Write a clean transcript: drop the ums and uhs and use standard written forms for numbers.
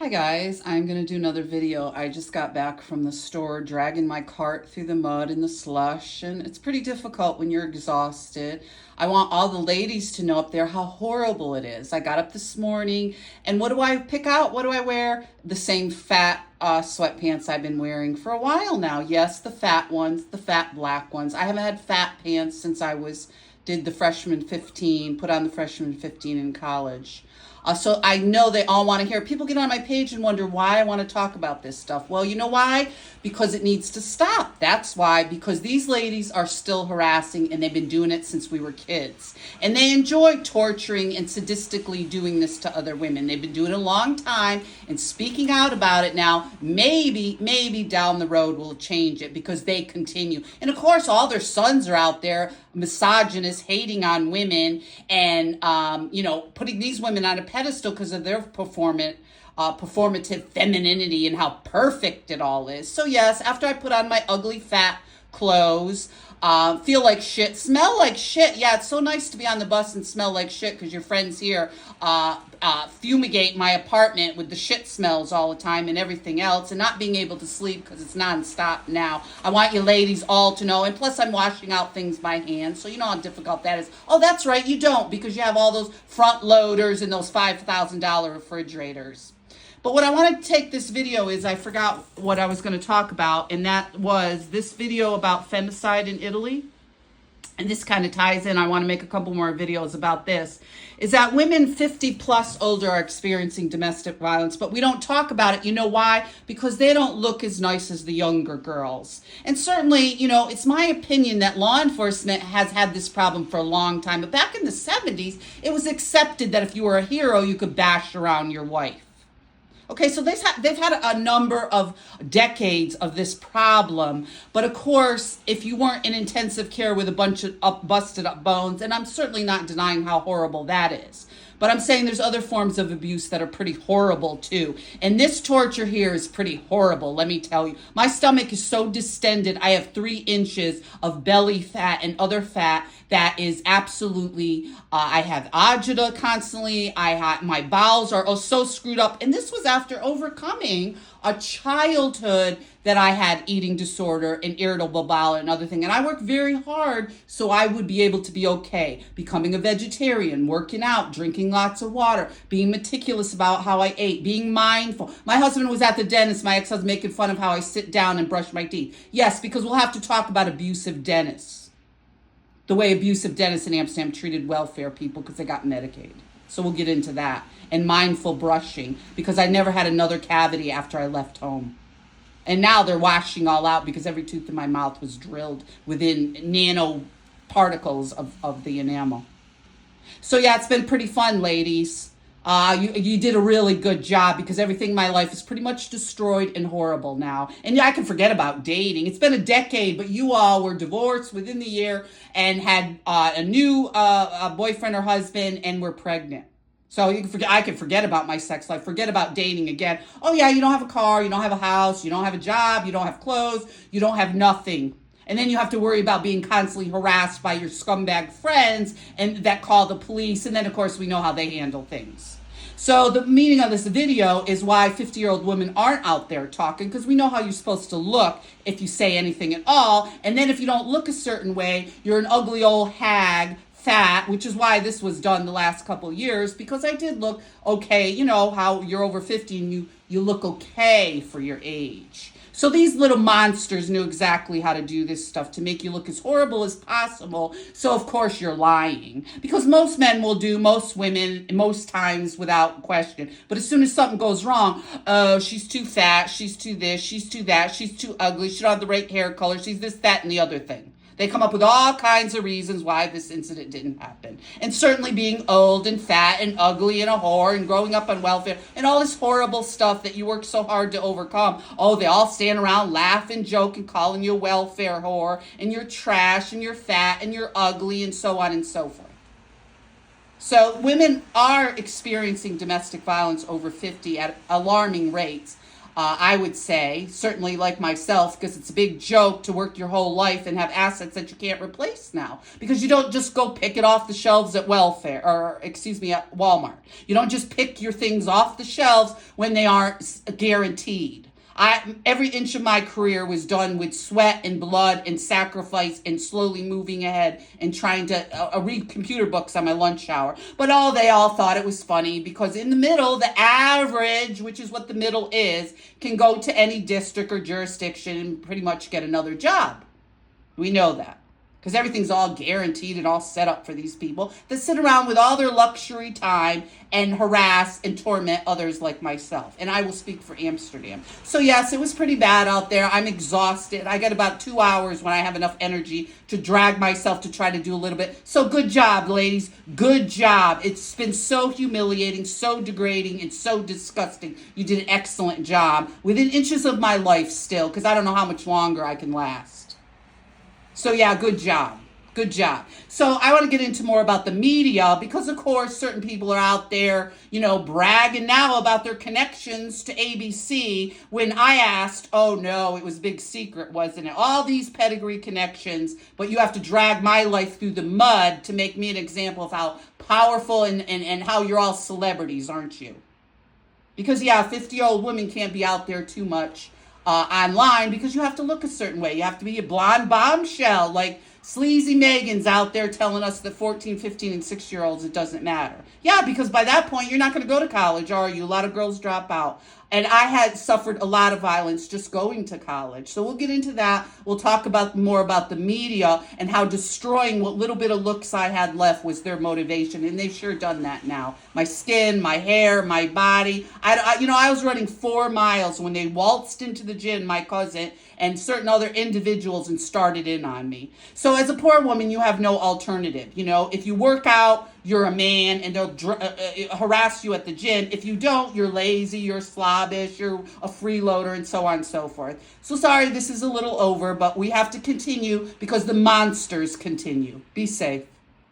Hi guys, I'm going to do another video. I just got back from the store dragging my cart through the mud and the slush, and it's pretty difficult when you're exhausted. I want all the ladies to know up there how horrible it is. I got up this morning, and what do I pick out? What do I wear? The same fat sweatpants I've been wearing for a while now. Yes, the fat ones, the fat black ones. I haven't had fat pants since did the freshman 15, put on the freshman 15 in college. So I know they all want to hear. People get on my page and wonder why I want to talk about this stuff. Well, you know why? Because it needs to stop. That's why, because these ladies are still harassing, and they've been doing it since we were kids. And they enjoy torturing and sadistically doing this to other women. They've been doing it a long time, and speaking out about it now, maybe down the road will change it, because they continue. And of course, all their sons are out there, misogynists, hating on women, and putting these women on a pedestal because of their performative femininity and how perfect it all is. So yes, after I put on my ugly fat clothes, feel like shit, smell like shit. Yeah, it's so nice to be on the bus and smell like shit, because your friends here fumigate my apartment with the shit smells all the time and everything else, and not being able to sleep because it's nonstop now. I want you ladies all to know, and plus I'm washing out things by hand, so you know how difficult that is. Oh, that's right, you don't, because you have all those front loaders and those $5,000 refrigerators. But what I want to take this video is, I forgot what I was going to talk about, and that was this video about femicide in Italy. And this kind of ties in. I want to make a couple more videos about this. Is that women 50 plus older are experiencing domestic violence, but we don't talk about it. You know why? Because they don't look as nice as the younger girls. And certainly, it's my opinion that law enforcement has had this problem for a long time. But back in the 70s, it was accepted that if you were a hero, you could bash around your wife. Okay, so they've had a number of decades of this problem. But of course, if you weren't in intensive care with a bunch of busted up bones, and I'm certainly not denying how horrible that is, but I'm saying there's other forms of abuse that are pretty horrible too. And this torture here is pretty horrible, let me tell you. My stomach is so distended. I have 3 inches of belly fat and other fat that is absolutely, I have agita constantly. My bowels are so screwed up. And this was after overcoming a childhood that I had eating disorder and irritable bowel and other thing. And I worked very hard so I would be able to be okay. Becoming a vegetarian, working out, drinking lots of water, being meticulous about how I ate, being mindful. My husband was at the dentist, my ex-husband, making fun of how I sit down and brush my teeth. Yes, because we'll have to talk about abusive dentists. The way abusive dentists in Amsterdam treated welfare people because they got Medicaid. So we'll get into that. And mindful brushing, because I never had another cavity after I left home. And now they're washing all out because every tooth in my mouth was drilled within nano particles of the enamel. So yeah, it's been pretty fun, ladies. You did a really good job, because everything in my life is pretty much destroyed and horrible now. And I can forget about dating. It's been a decade, but you all were divorced within the year and had a new boyfriend or husband and were pregnant. So I can forget about my sex life, forget about dating again. Oh yeah, you don't have a car, you don't have a house, you don't have a job, you don't have clothes, you don't have nothing. And then you have to worry about being constantly harassed by your scumbag friends and that call the police. And then, of course, we know how they handle things. So the meaning of this video is why 50-year-old women aren't out there talking, because we know how you're supposed to look if you say anything at all. And then if you don't look a certain way, you're an ugly old hag, fat, which is why this was done the last couple of years, because I did look okay. You know how you're over 50 and you look okay for your age. So these little monsters knew exactly how to do this stuff to make you look as horrible as possible. So of course you're lying, because most men will do, most women, most times without question. But as soon as something goes wrong, oh, she's too fat, she's too this, she's too that, she's too ugly, she don't have the right hair color, she's this, that, and the other thing. They come up with all kinds of reasons why this incident didn't happen. And certainly being old and fat and ugly and a whore and growing up on welfare and all this horrible stuff that you worked so hard to overcome. Oh, they all stand around, laugh and joke and calling you a welfare whore, and you're trash and you're fat and you're ugly and so on and so forth. So women are experiencing domestic violence over 50 at alarming rates. I would say, certainly like myself, because it's a big joke to work your whole life and have assets that you can't replace now. Because you don't just go pick it off the shelves at at Walmart. You don't just pick your things off the shelves when they aren't guaranteed. Every inch of my career was done with sweat and blood and sacrifice and slowly moving ahead and trying to read computer books on my lunch hour. But they all thought it was funny because in the middle, the average, which is what the middle is, can go to any district or jurisdiction and pretty much get another job. We know that. Because everything's all guaranteed and all set up for these people that sit around with all their luxury time and harass and torment others like myself. And I will speak for Amsterdam. So yes, it was pretty bad out there. I'm exhausted. I get about 2 hours when I have enough energy to drag myself to try to do a little bit. So good job, ladies. Good job. It's been so humiliating, so degrading, and so disgusting. You did an excellent job within inches of my life still, because I don't know how much longer I can last. So yeah, good job. Good job. So I want to get into more about the media because, of course, certain people are out there, bragging now about their connections to ABC when I asked, oh no, it was a big secret, wasn't it? All these pedigree connections, but you have to drag my life through the mud to make me an example of how powerful and how you're all celebrities, aren't you? Because, 50-year-old women can't be out there too much online because you have to look a certain way. You have to be a blonde bombshell like sleazy Megan's out there telling us that 14, 15, and 6-year-olds, it doesn't matter. Yeah, because by that point, you're not going to go to college, are you? A lot of girls drop out. And I had suffered a lot of violence just going to college. So we'll get into that. We'll talk more about the media and how destroying what little bit of looks I had left was their motivation. And they've sure done that now. My skin, my hair, my body. I was running 4 miles when they waltzed into the gym, my cousin, and certain other individuals and started in on me. So as a poor woman, you have no alternative. If you work out, you're a man and they'll harass you at the gym. If you don't, you're lazy, you're slobbish, you're a freeloader, and so on and so forth. So sorry, this is a little over, but we have to continue because the monsters continue. Be safe.